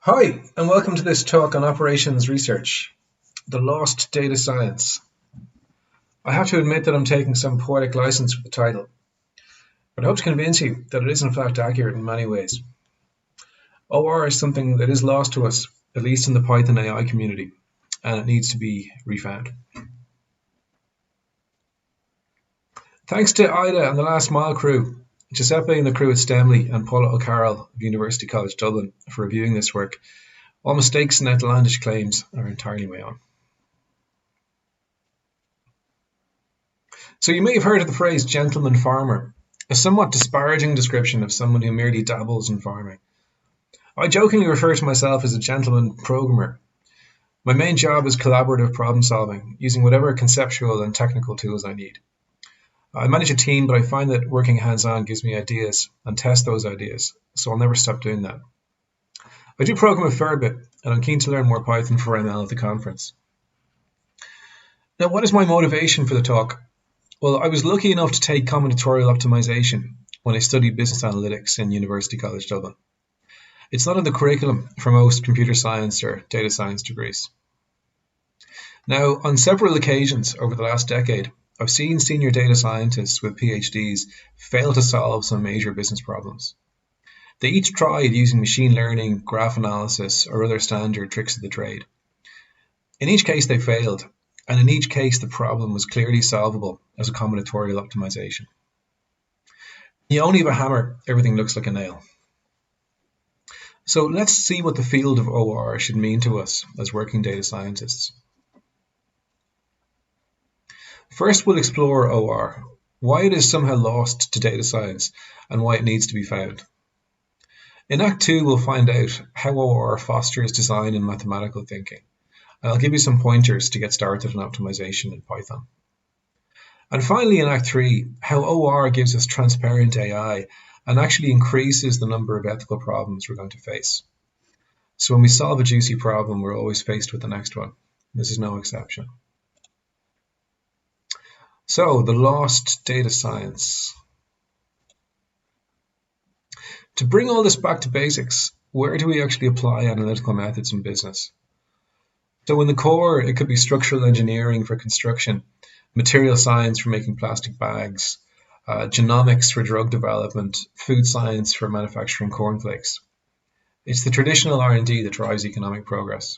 Hi, and welcome to this talk on operations research, the lost data science. I have to admit that I'm taking some poetic license with the title, but I hope to convince you that it is in fact accurate in many ways. O.R. is something that is lost to us, at least in the Python AI community, and it needs to be refound. Thanks to Ida and the Last Mile crew, Giuseppe and the crew at Stemley, and Paula O'Carroll of University College Dublin for reviewing this work. All mistakes and outlandish claims are entirely my own. So you may have heard of the phrase gentleman farmer, a somewhat disparaging description of someone who merely dabbles in farming. I jokingly refer to myself as a gentleman programmer. My main job is collaborative problem solving, using whatever conceptual and technical tools I need. I manage a team, but I find that working hands-on gives me ideas and test those ideas, so I'll never stop doing that. I do program a fair bit, and I'm keen to learn more Python for ML at the conference. Now, what is my motivation for the talk? Well, I was lucky enough to take combinatorial optimization when I studied business analytics in University College Dublin. It's not in the curriculum for most computer science or data science degrees. Now, on several occasions over the last decade, I've seen senior data scientists with PhDs fail to solve some major business problems. They each tried using machine learning, graph analysis, or other standard tricks of the trade. In each case, they failed, and in each case, the problem was clearly solvable as a combinatorial optimization. You only have a hammer, everything looks like a nail. So let's see what the field of O.R. should mean to us as working data scientists. First, we'll explore O.R., why it is somehow lost to data science, and why it needs to be found. In Act 2, we'll find out how O.R. fosters design and mathematical thinking, and I'll give you some pointers to get started on optimization in Python. And finally, in Act 3, how O.R. gives us transparent AI and actually increases the number of ethical problems we're going to face. So when we solve a juicy problem, we're always faced with the next one. This is no exception. So, the lost data science. To bring all this back to basics, where do we actually apply analytical methods in business? So in the core, it could be structural engineering for construction, material science for making plastic bags, genomics for drug development, food science for manufacturing cornflakes. It's the traditional R&D that drives economic progress.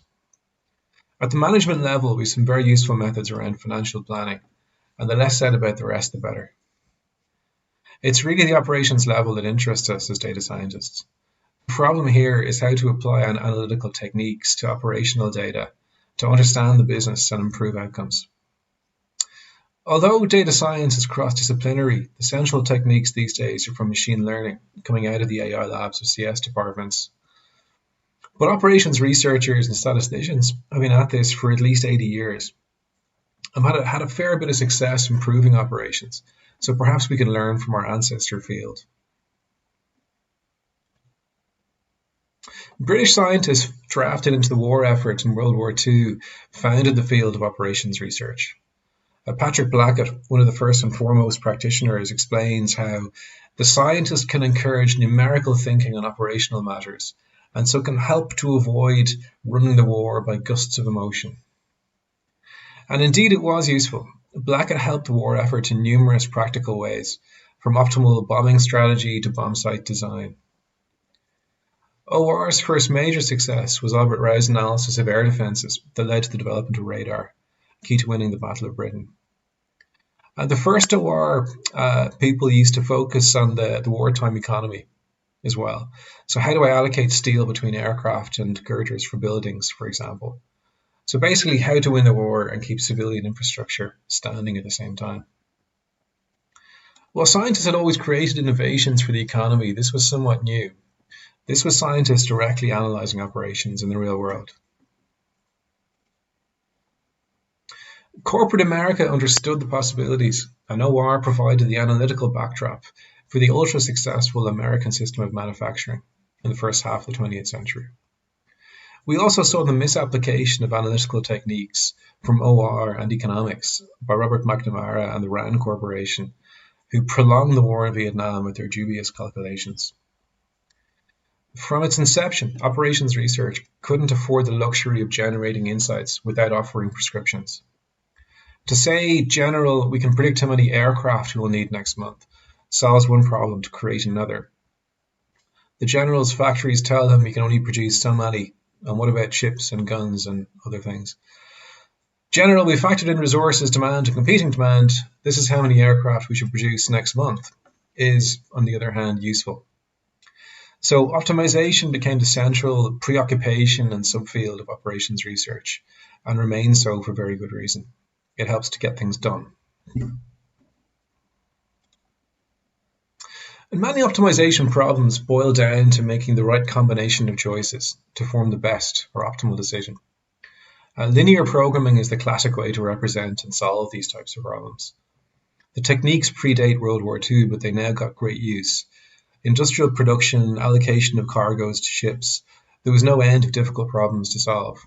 At the management level, we have some very useful methods around financial planning, and the less said about the rest, the better. It's really the operations level that interests us as data scientists. The problem here is how to apply analytical techniques to operational data to understand the business and improve outcomes. Although data science is cross-disciplinary, the central techniques these days are from machine learning, coming out of the AI labs of CS departments. But operations researchers and statisticians have been at this for at least 80 years. I've had a fair bit of success improving operations, so perhaps we can learn from our ancestor field. British scientists drafted into the war effort in World War II founded the field of operations research. Patrick Blackett, one of the first and foremost practitioners, explains how the scientist can encourage numerical thinking on operational matters, and so can help to avoid running the war by gusts of emotion. And indeed it was useful. Blackett helped the war effort in numerous practical ways, from optimal bombing strategy to bomb site design. O.R.'s first major success was Albert Rau's analysis of air defences that led to the development of radar, key to winning the Battle of Britain. And the first O.R. People used to focus on the wartime economy as well. So how do I allocate steel between aircraft and girders for buildings, for example? So basically how to win the war and keep civilian infrastructure standing at the same time. While scientists had always created innovations for the economy, this was somewhat new. This was scientists directly analysing operations in the real world. Corporate America understood the possibilities, and O.R. provided the analytical backdrop for the ultra-successful American system of manufacturing in the first half of the 20th century. We also saw the misapplication of analytical techniques from O.R. and economics by Robert McNamara and the Rand Corporation, who prolonged the war in Vietnam with their dubious calculations. From its inception, operations research couldn't afford the luxury of generating insights without offering prescriptions. To say, general, we can predict how many aircraft we will need next month, solves one problem to create another. The general's factories tell them we can only produce so many, and what about chips and guns and other things? General, we factored in resources demand and competing demand. This is how many aircraft we should produce next month, is, on the other hand, useful. So optimization became the central preoccupation and subfield of operations research, and remains so for very good reason. It helps to get things done. And many optimization problems boil down to making the right combination of choices to form the best or optimal decision. Linear programming is the classic way to represent and solve these types of problems. The techniques predate World War II, but they now got great use. Industrial production, allocation of cargoes to ships, there was no end of difficult problems to solve.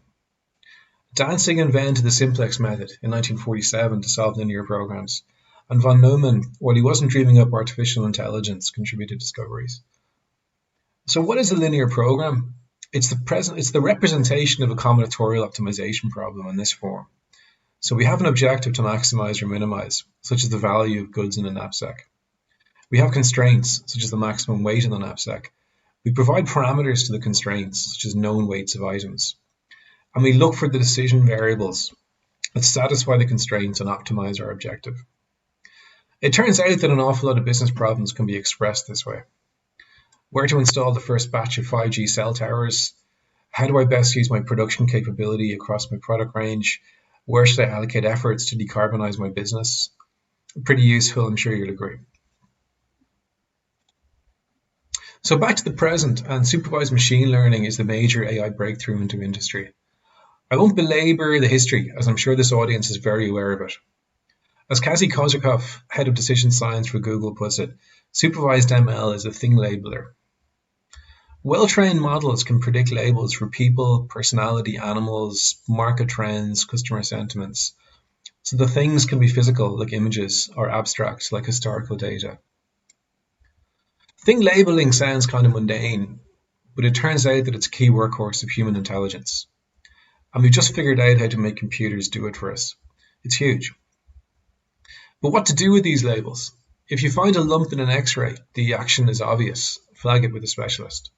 Danzig invented the simplex method in 1947 to solve linear programs, and von Neumann, while he wasn't dreaming up artificial intelligence, contributed discoveries. So what is a linear program? It's the representation of a combinatorial optimization problem in this form. So we have an objective to maximize or minimize, such as the value of goods in a knapsack. We have constraints, such as the maximum weight in the knapsack. We provide parameters to the constraints, such as known weights of items. And we look for the decision variables that satisfy the constraints and optimize our objective. It turns out that an awful lot of business problems can be expressed this way. Where to install the first batch of 5G cell towers? How do I best use my production capability across my product range? Where should I allocate efforts to decarbonize my business? Pretty useful, I'm sure you'll agree. So back to the present, and supervised machine learning is the major AI breakthrough into industry. I won't belabor the history, as I'm sure this audience is very aware of it. As Kazi Kozakov, head of decision science for Google, puts it, supervised ML is a thing labeler. Well-trained models can predict labels for people, personality, animals, market trends, customer sentiments. So the things can be physical, like images, or abstract, like historical data. Thing labeling sounds kind of mundane, but it turns out that it's a key workhorse of human intelligence. And we've just figured out how to make computers do it for us. It's huge. But what to do with these labels? If you find a lump in an X-ray, the action is obvious. Flag it with a specialist.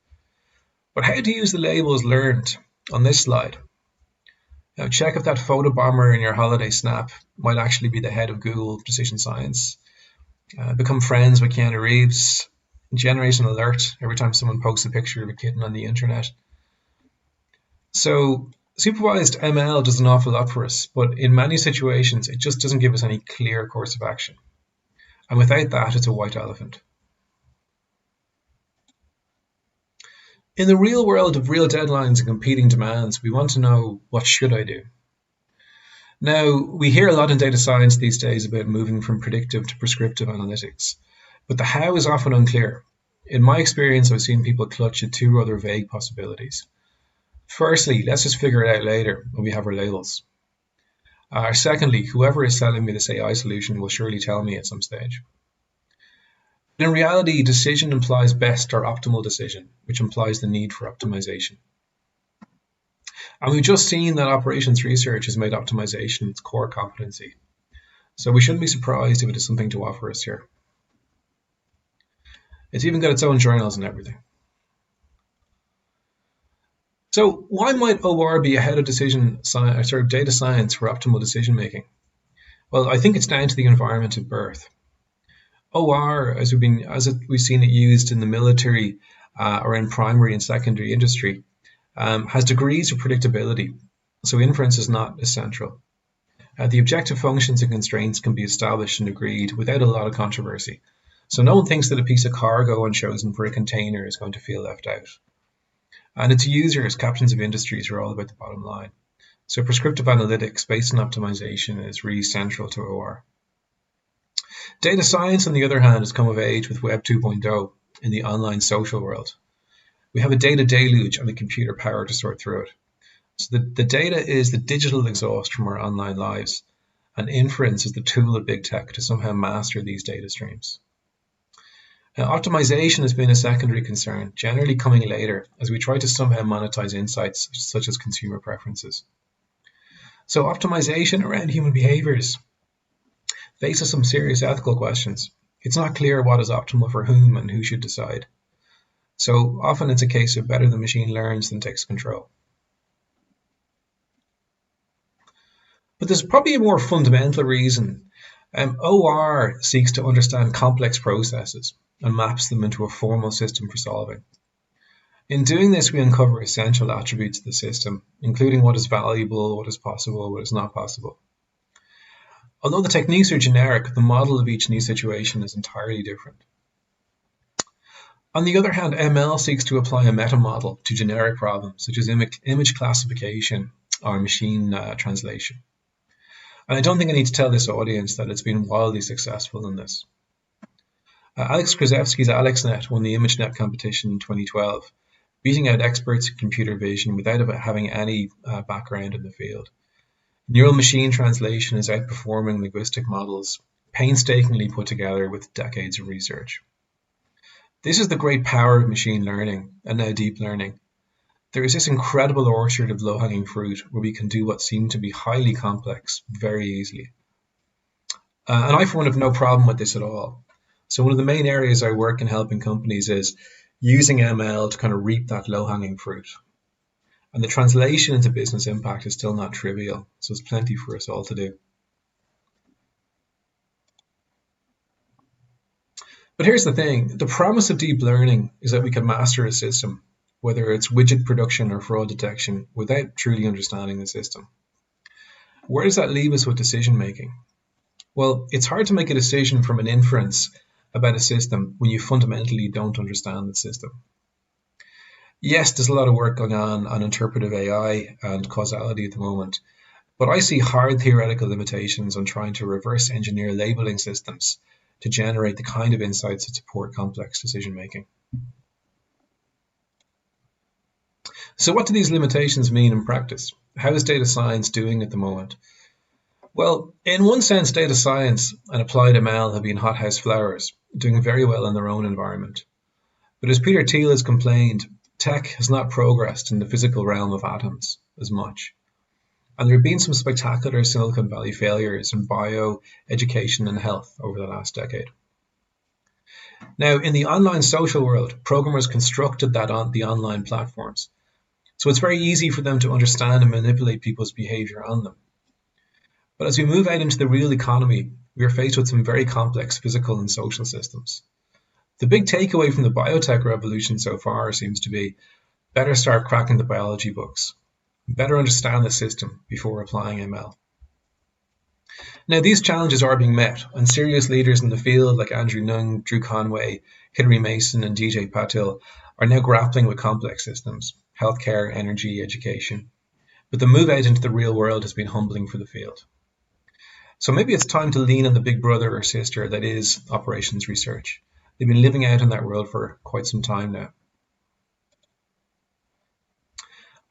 But how to use the labels learned on this slide? Now check if that photobomber in your holiday snap might actually be the head of Google Decision Science. Become friends with Keanu Reeves. Generate an alert every time someone posts a picture of a kitten on the internet. So supervised ML does an awful lot for us, but in many situations it just doesn't give us any clear course of action. And without that, it's a white elephant. In the real world of real deadlines and competing demands, we want to know, what should I do? Now, we hear a lot in data science these days about moving from predictive to prescriptive analytics, but the how is often unclear. In my experience, I've seen people clutch at two rather vague possibilities. Firstly, let's just figure it out later when we have our labels. Secondly, whoever is selling me this AI solution will surely tell me at some stage. But in reality, decision implies best or optimal decision, which implies the need for optimization. And we've just seen that operations research has made optimization its core competency. So we shouldn't be surprised if it has something to offer us here. It's even got its own journals and everything. So why might O.R. be ahead of data science for optimal decision making? Well, I think it's down to the environment of birth. O.R., as we've seen it used in the military or in primary and secondary industry, has degrees of predictability, so inference is not essential. The objective functions and constraints can be established and agreed without a lot of controversy. So no one thinks that a piece of cargo unchosen for a container is going to feel left out. And its users, captains of industries, are all about the bottom line. So prescriptive analytics based on optimization is really central to O.R. Data science, on the other hand, has come of age with Web 2.0 in the online social world. We have a data deluge and the computer power to sort through it. So the data is the digital exhaust from our online lives, and inference is the tool of big tech to somehow master these data streams. Optimization has been a secondary concern, generally coming later as we try to somehow monetize insights such as consumer preferences. So optimization around human behaviors faces some serious ethical questions. It's not clear what is optimal for whom and who should decide. So often it's a case of better the machine learns than takes control. But there's probably a more fundamental reason. O.R. seeks to understand complex processes and maps them into a formal system for solving. In doing this, we uncover essential attributes of the system, including what is valuable, what is possible, what is not possible. Although the techniques are generic, the model of each new situation is entirely different. On the other hand, ML seeks to apply a meta-model to generic problems, such as image classification or machine translation. And I don't think I need to tell this audience that it's been wildly successful in this. Alex Krzyzewski's AlexNet won the ImageNet competition in 2012, beating out experts in computer vision without having any background in the field. Neural machine translation is outperforming linguistic models, painstakingly put together with decades of research. This is the great power of machine learning, and now deep learning. There is this incredible orchard of low-hanging fruit where we can do what seem to be highly complex very easily. And I, for one, have no problem with this at all. So one of the main areas I work in helping companies is using ML to kind of reap that low-hanging fruit. And the translation into business impact is still not trivial, so there's plenty for us all to do. But here's the thing, the promise of deep learning is that we can master a system, whether it's widget production or fraud detection, without truly understanding the system. Where does that leave us with decision making? Well, it's hard to make a decision from an inference about a system when you fundamentally don't understand the system. Yes, there's a lot of work going on interpretive AI and causality at the moment, but I see hard theoretical limitations on trying to reverse engineer labeling systems to generate the kind of insights that support complex decision making. So what do these limitations mean in practice? How is data science doing at the moment? Well, in one sense, data science and applied ML have been hothouse flowers, doing very well in their own environment. But as Peter Thiel has complained, tech has not progressed in the physical realm of atoms as much. And there have been some spectacular Silicon Valley failures in bio, education, and health over the last decade. Now, in the online social world, programmers constructed the online platforms. So it's very easy for them to understand and manipulate people's behavior on them. But as we move out into the real economy, we are faced with some very complex physical and social systems. The big takeaway from the biotech revolution so far seems to be better start cracking the biology books, better understand the system before applying ML. Now, these challenges are being met, and serious leaders in the field like Andrew Nung, Drew Conway, Hilary Mason, and DJ Patil are now grappling with complex systems, healthcare, energy, education. But the move out into the real world has been humbling for the field. So maybe it's time to lean on the big brother or sister that is operations research. They've been living out in that world for quite some time now.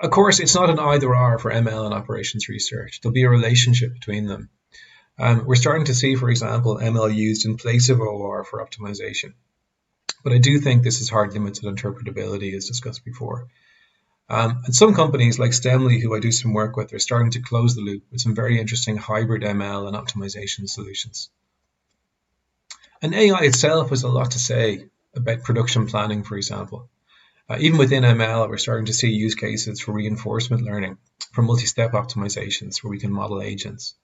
Of course, it's not an either-or for ML and operations research. There'll be a relationship between them. We're starting to see, for example, ML used in place of O.R. for optimization. But I do think this is hard limited interpretability, as discussed before. And some companies like Stemly, who I do some work with, are starting to close the loop with some very interesting hybrid ML and optimization solutions. And AI itself has a lot to say about production planning, for example. Even within ML, we're starting to see use cases for reinforcement learning, for multi-step optimizations where we can model agents.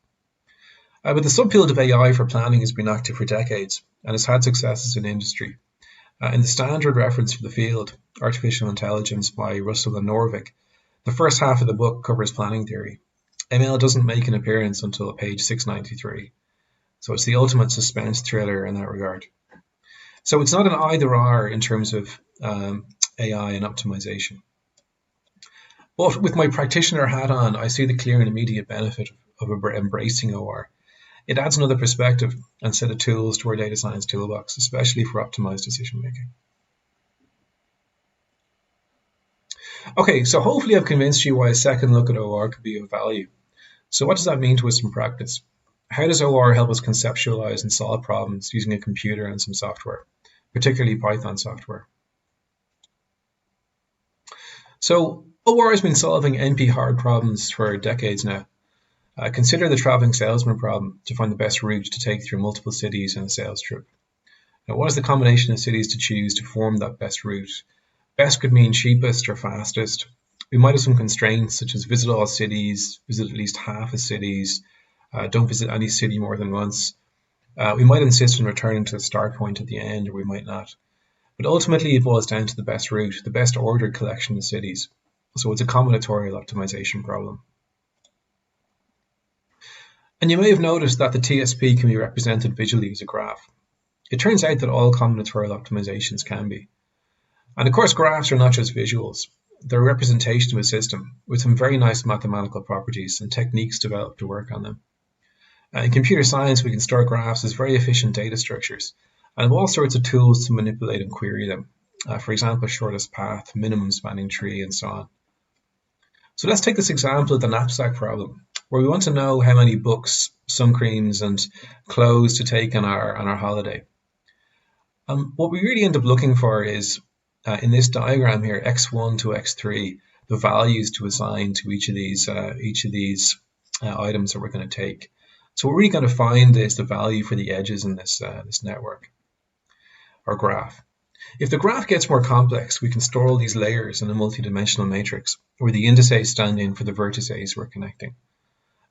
But the subfield of AI for planning has been active for decades and has had successes in industry. In the standard reference for the field, Artificial Intelligence by Russell and Norvig, the first half of the book covers planning theory. ML doesn't make an appearance until page 693. So it's the ultimate suspense thriller in that regard. So it's not an either-or in terms of AI and optimization. But with my practitioner hat on, I see the clear and immediate benefit of embracing OR. It adds another perspective and set of tools to our data science toolbox, especially for optimized decision making. Okay, so hopefully I've convinced you why a second look at OR could be of value. So what does that mean to us in practice? How does OR help us conceptualize and solve problems using a computer and some software, particularly Python software. So O.R. has been solving NP hard problems for decades now. Consider the traveling salesman problem to find the best route to take through multiple cities in a sales trip. Now, what is the combination of cities to choose to form that best route? Best could mean cheapest or fastest. We might have some constraints such as visit all cities, visit at least half of cities, don't visit any city more than once. We might insist on returning to the start point at the end, or we might not. But ultimately it boils down to the best route, the best ordered collection of cities. So it's a combinatorial optimization problem. And you may have noticed that the TSP can be represented visually as a graph. It turns out that all combinatorial optimizations can be. And of course, graphs are not just visuals. They're a representation of a system with some very nice mathematical properties and techniques developed to work on them. In computer science, we can store graphs as very efficient data structures and have all sorts of tools to manipulate and query them. For example, shortest path, minimum spanning tree, and so on. So let's take this example of the knapsack problem, where we want to know how many books, sun creams, and clothes to take on our holiday. What we really end up looking for is, in this diagram here, x1 to x3, the values to assign to each of these items that we're going to take. So what we're really going to find is the value for the edges in this network or graph. If the graph gets more complex, we can store all these layers in a multidimensional matrix where the indices stand in for the vertices we're connecting.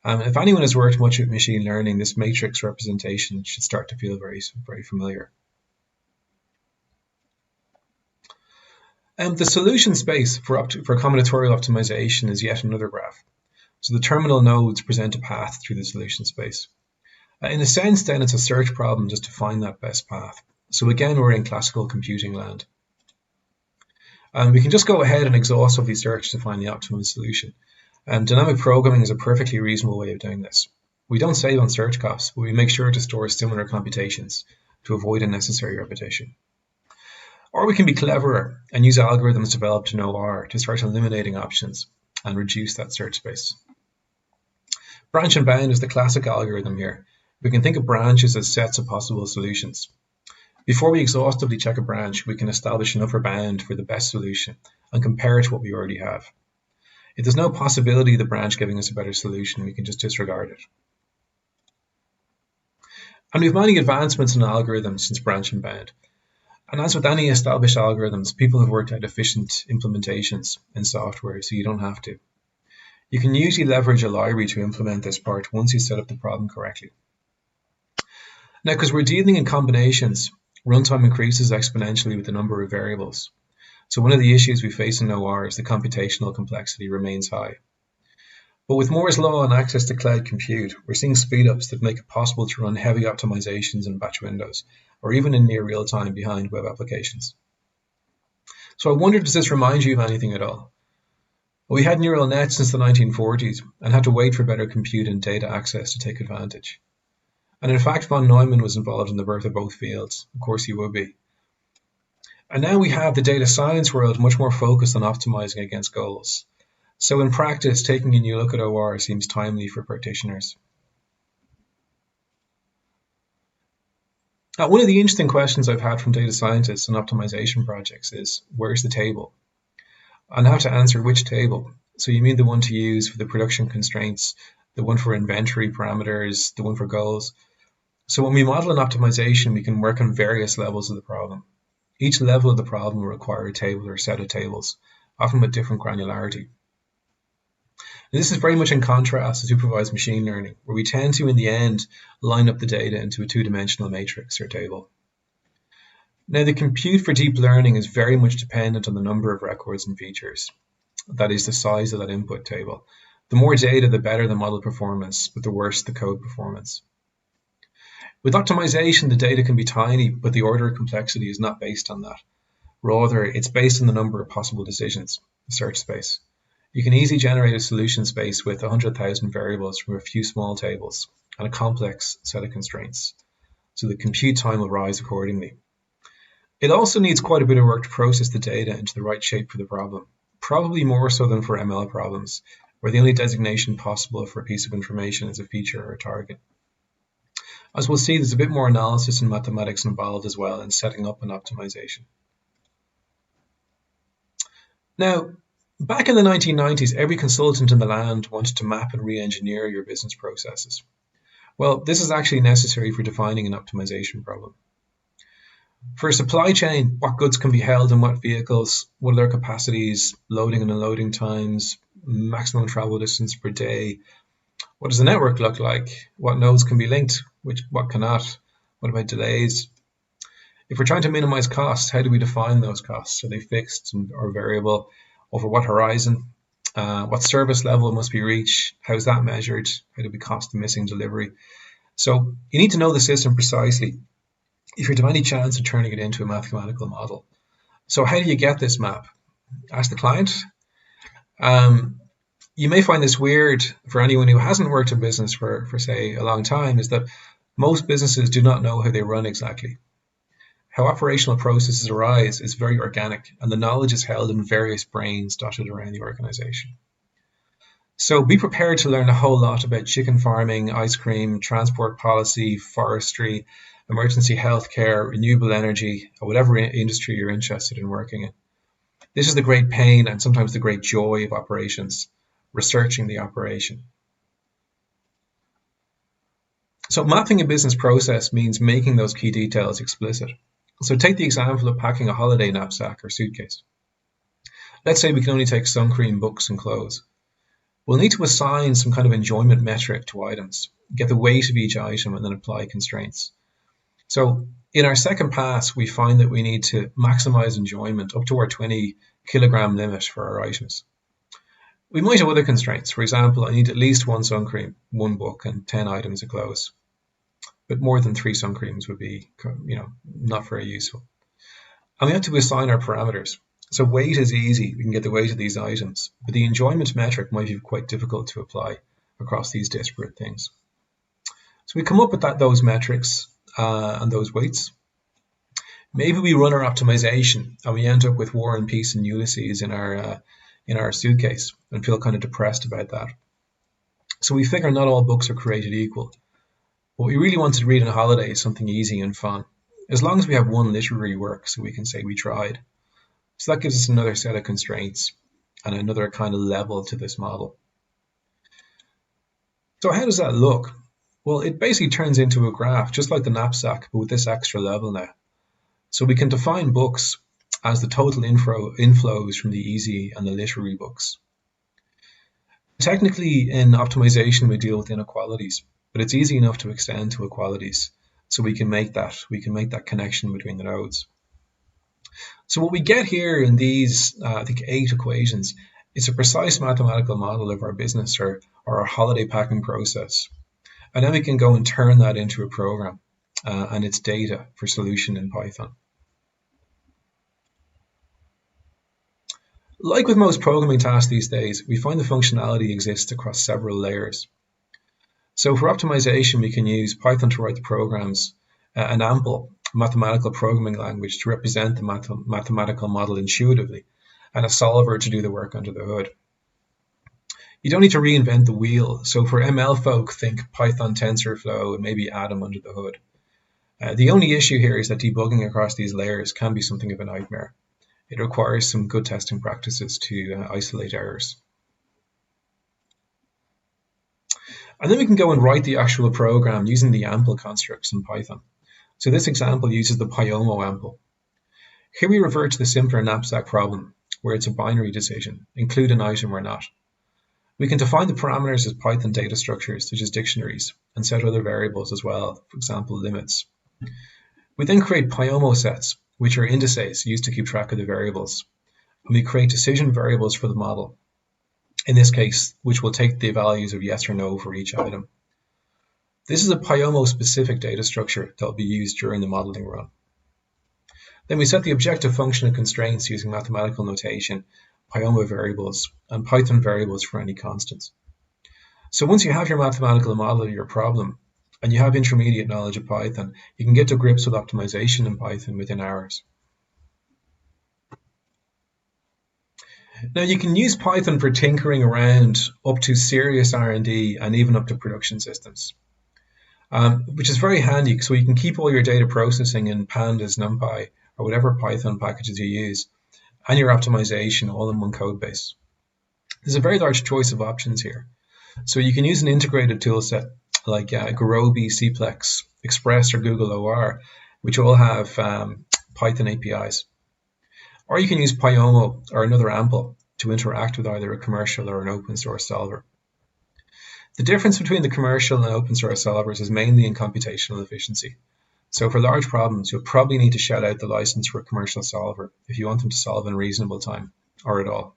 If anyone has worked much with machine learning, this matrix representation should start to feel very, very familiar. The solution space for combinatorial optimization is yet another graph. So the terminal nodes present a path through the solution space. In a sense, then, it's a search problem just to find that best path. So again, we're in classical computing land. We can just go ahead and exhaustively search to find the optimum solution. Dynamic programming is a perfectly reasonable way of doing this. We don't save on search costs, but we make sure to store similar computations to avoid unnecessary repetition. Or we can be cleverer and use algorithms developed in O.R. to start eliminating options and reduce that search space. Branch and bound is the classic algorithm here. We can think of branches as sets of possible solutions. Before we exhaustively check a branch, we can establish an upper bound for the best solution and compare it to what we already have. If there's no possibility of the branch giving us a better solution, we can just disregard it. And we have many advancements in algorithms since branch and bound. And as with any established algorithms, people have worked out efficient implementations in software, so you don't have to. You can usually leverage a library to implement this part once you set up the problem correctly. Now, because we're dealing in combinations, runtime increases exponentially with the number of variables. So one of the issues we face in O.R. is the computational complexity remains high. But with Moore's law and access to cloud compute, we're seeing speedups that make it possible to run heavy optimizations in batch windows, or even in near real time behind web applications. So I wonder, does this remind you of anything at all? Well, we had neural nets since the 1940s and had to wait for better compute and data access to take advantage. And in fact, von Neumann was involved in the birth of both fields. Of course he would be. And now we have the data science world much more focused on optimizing against goals. So in practice, taking a new look at O.R. seems timely for practitioners. One of the interesting questions I've had from data scientists and optimization projects is, where's the table? And how to answer which table. So you mean the one to use for the production constraints, the one for inventory parameters, the one for goals. So when we model an optimization, we can work on various levels of the problem. Each level of the problem will require a table or a set of tables, often with different granularity. And this is very much in contrast to supervised machine learning, where we tend to, in the end, line up the data into a two-dimensional matrix or table. Now, the compute for deep learning is very much dependent on the number of records and features. That is the size of that input table. The more data, the better the model performance, but the worse the code performance. With optimization, the data can be tiny, but the order of complexity is not based on that. Rather, it's based on the number of possible decisions, the search space. You can easily generate a solution space with 100,000 variables from a few small tables and a complex set of constraints. So the compute time will rise accordingly. It also needs quite a bit of work to process the data into the right shape for the problem, probably more so than for ML problems, where the only designation possible for a piece of information is a feature or a target. As we'll see, there's a bit more analysis and mathematics involved as well in setting up an optimization. Now, back in the 1990s, every consultant in the land wanted to map and re-engineer your business processes. Well, this is actually necessary for defining an optimization problem. For a supply chain, what goods can be held in what vehicles, what are their capacities, loading and unloading times, maximum travel distance per day, what does the network look like, what nodes can be linked, what cannot, what about delays? If we're trying to minimize costs, how do we define those costs? Are they fixed or variable? Over what horizon? What service level must be reached? How is that measured? How do we cost the missing delivery? So you need to know the system precisely if you're to have any chance of turning it into a mathematical model. So how do you get this map? Ask the client. You may find this weird for anyone who hasn't worked in business for say, a long time, is that most businesses do not know how they run exactly. How operational processes arise is very organic, and the knowledge is held in various brains dotted around the organization. So be prepared to learn a whole lot about chicken farming, ice cream, transport policy, forestry, emergency healthcare, renewable energy, or whatever industry you're interested in working in. This is the great pain and sometimes the great joy of operations, researching the operation. So mapping a business process means making those key details explicit. So take the example of packing a holiday knapsack or suitcase. Let's say we can only take sun cream, books, and clothes. We'll need to assign some kind of enjoyment metric to items, get the weight of each item, and then apply constraints. So in our second pass, we find that we need to maximize enjoyment up to our 20 kilogram limit for our items. We might have other constraints. For example, I need at least one sun cream, one book, and 10 items of clothes. But more than 3 sun creams would be, not very useful. And we have to assign our parameters. So weight is easy. We can get the weight of these items, but the enjoyment metric might be quite difficult to apply across these disparate things. So we come up with those metrics and those weights. Maybe we run our optimization and we end up with War and Peace and Ulysses in our suitcase and feel kind of depressed about that. So we figure not all books are created equal. What we really want to read on holiday is something easy and fun, as long as we have one literary work so we can say we tried. So that gives us another set of constraints and another kind of level to this model. So how does that look? Well, it basically turns into a graph, just like the knapsack, but with this extra level now. So we can define books as the total inflows from the easy and the literary books. Technically, in optimization, we deal with inequalities, but it's easy enough to extend to equalities, so we can make that connection between the nodes. So what we get here in these, 8 equations, is a precise mathematical model of our business or our holiday packing process. And then we can go and turn that into a program and its data for solution in Python. Like with most programming tasks these days, we find the functionality exists across several layers. So for optimization, we can use Python to write the programs, an ample mathematical programming language to represent the mathematical model intuitively, and a solver to do the work under the hood. You don't need to reinvent the wheel. So for ML folk, think Python TensorFlow and maybe Atom under the hood. The only issue here is that debugging across these layers can be something of a nightmare. It requires some good testing practices to isolate errors. And then we can go and write the actual program using the ample constructs in Python. So this example uses the Pyomo ample. Here we revert to the simpler knapsack problem, where it's a binary decision, include an item or not. We can define the parameters as Python data structures, such as dictionaries, and set other variables as well, for example, limits. We then create Pyomo sets, which are indices used to keep track of the variables. And we create decision variables for the model, in this case, which will take the values of yes or no for each item. This is a Pyomo-specific data structure that will be used during the modeling run. Then we set the objective function and constraints using mathematical notation, Pyomo variables, and Python variables for any constants. So once you have your mathematical model of your problem, and you have intermediate knowledge of Python, you can get to grips with optimization in Python within hours. Now you can use Python for tinkering around up to serious R&D and even up to production systems. which is very handy. So you can keep all your data processing in Pandas, NumPy, or whatever Python packages you use, and your optimization all in one code base. There's a very large choice of options here. So you can use an integrated toolset like Gurobi, Cplex, Express, or Google O.R, which all have Python APIs. Or you can use Pyomo or another AMPL to interact with either a commercial or an open source solver. The difference between the commercial and open source solvers is mainly in computational efficiency. So for large problems, you'll probably need to shout out the license for a commercial solver if you want them to solve in a reasonable time, or at all.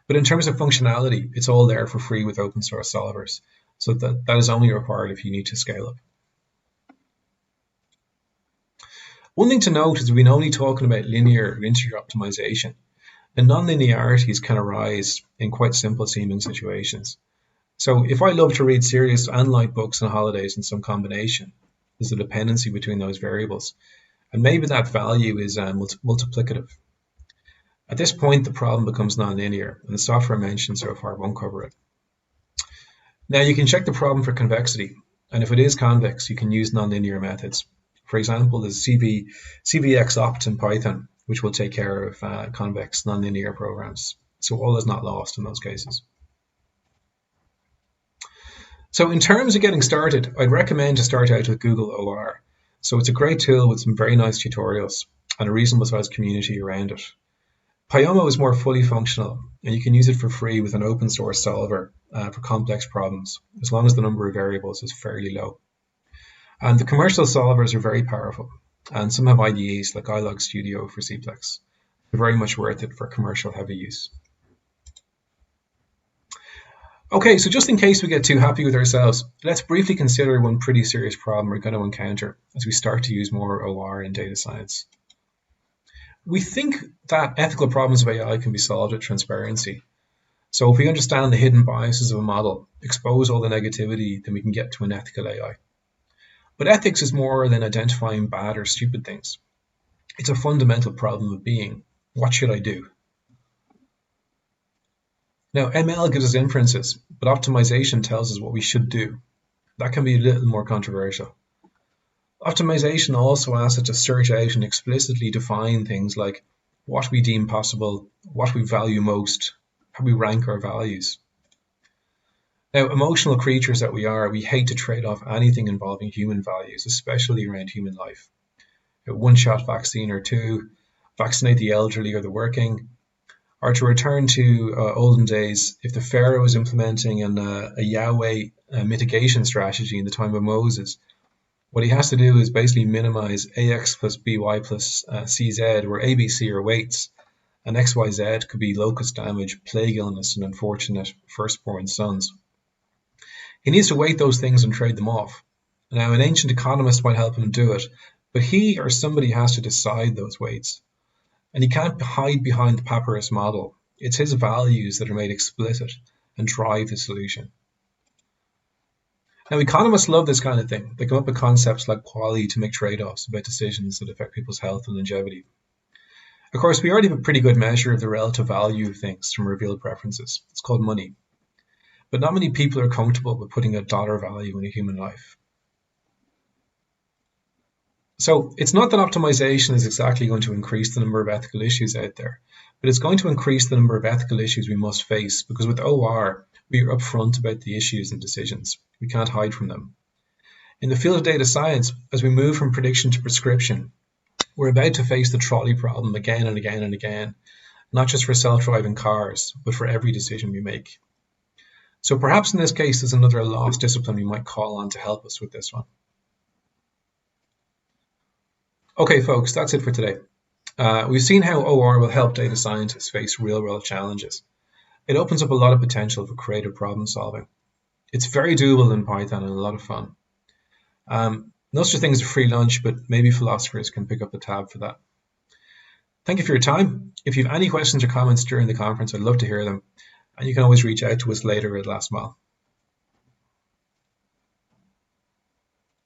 But in terms of functionality, it's all there for free with open source solvers. So that is only required if you need to scale up. One thing to note is we've been only talking about linear or integer optimization, and non-linearities can arise in quite simple seeming situations. So if I love to read serious and light books on holidays in some combination, there's a dependency between those variables, and maybe that value is multiplicative. At this point, the problem becomes nonlinear, and the software mentioned so far won't cover it. Now, you can check the problem for convexity, and if it is convex, you can use nonlinear methods. For example, there's CVXOpt in Python, which will take care of convex nonlinear programs. So all is not lost in those cases. So in terms of getting started, I'd recommend to start out with Google O.R. So it's a great tool with some very nice tutorials and a reasonable sized community around it. Pyomo is more fully functional, and you can use it for free with an open source solver for complex problems, as long as the number of variables is fairly low. And the commercial solvers are very powerful, and some have IDEs like iLog Studio for Cplex. They're very much worth it for commercial heavy use. Okay, so just in case we get too happy with ourselves, let's briefly consider one pretty serious problem we're going to encounter as we start to use more O.R. in data science. We think that ethical problems of AI can be solved with transparency. So if we understand the hidden biases of a model, expose all the negativity, then we can get to an ethical AI. But ethics is more than identifying bad or stupid things. It's a fundamental problem of being. What should I do? Now, ML gives us inferences, but optimization tells us what we should do. That can be a little more controversial. Optimization also asks us to search out and explicitly define things like what we deem possible, what we value most, how we rank our values. Now, emotional creatures that we are, we hate to trade off anything involving human values, especially around human life. A one-shot vaccine or two, vaccinate the elderly or the working, or to return to olden days, if the Pharaoh was implementing a Yahweh mitigation strategy in the time of Moses, what he has to do is basically minimize AX plus BY plus CZ, where ABC are weights, and XYZ could be locust damage, plague illness, and unfortunate firstborn sons. He needs to weight those things and trade them off. Now, an ancient economist might help him do it, but he or somebody has to decide those weights. And he can't hide behind the papyrus model. It's his values that are made explicit and drive the solution. Now, economists love this kind of thing. They come up with concepts like quality to make trade-offs about decisions that affect people's health and longevity. Of course, we already have a pretty good measure of the relative value of things from revealed preferences. It's called money. But not many people are comfortable with putting a dollar value in a human life. So it's not that optimization is exactly going to increase the number of ethical issues out there, but it's going to increase the number of ethical issues we must face, because with O.R, we are upfront about the issues and decisions. We can't hide from them. In the field of data science, as we move from prediction to prescription, we're about to face the trolley problem again and again and again, not just for self-driving cars, but for every decision we make. So perhaps in this case, there's another lost discipline we might call on to help us with this one. Okay, folks, that's it for today. We've seen how O.R will help data scientists face real-world challenges. It opens up a lot of potential for creative problem solving. It's very doable in Python and a lot of fun. No such thing as a free lunch, but maybe philosophers can pick up the tab for that. Thank you for your time. If you have any questions or comments during the conference, I'd love to hear them. And you can always reach out to us later at LastmileAI.